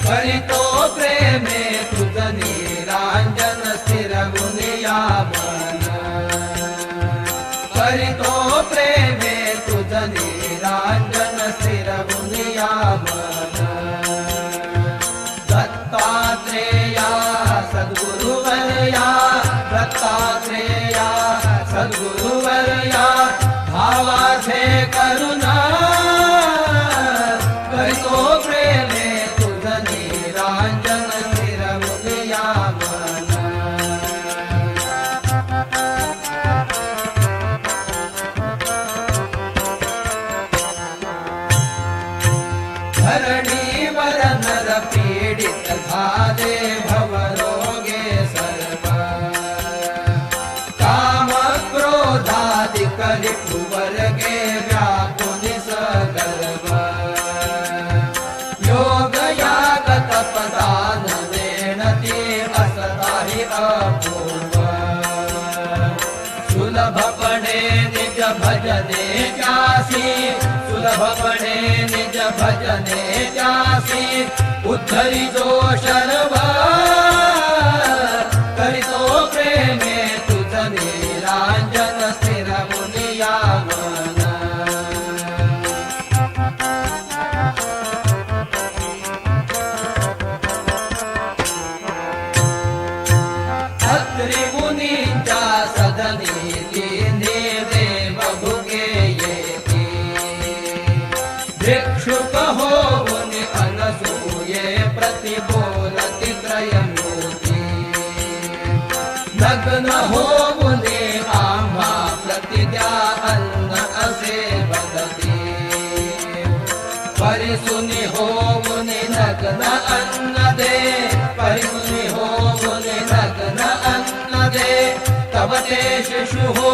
करीतो प्रेमे तुझ निरांजन स्थिरवुनिया मन करीतो प्रेमे तुझ निरांजन स्थिरवुनिया मन दत्तात्रेया सद्गुरुवर्या दत्तात्रेया सद्गुरुवर्या भावाचे करुणा करीतो प्रेमे तुझ निरांजन स्थिरवुनिया मन धरणीवर नर पीडित झाले भवरोगे सर्व काम क्रोधादिक रिपुवर्गे व्यापुनि सर्व योग याग तपदान नेणती असताहि अपूर्व सुलभपणे निज भजने जासी सुलभपणे निज भजने जासी उद्धरी जो शर्व करीतो प्रेमे तुझ निरांजन स्थिरवुनिया मन अत्रि मुनींच्या सदनी लिहिणे देव भुगे येती भिक्षुक होऊन अनसूये प्रतिबोलती त्रयमूर्ती नग्न होऊन आम्हा प्रतिद्या अन्न असे वदती परिसुनी होऊन नग्न अन्न दे परिसुनी होऊन नग्न अन्न दे तव ते शिशु हो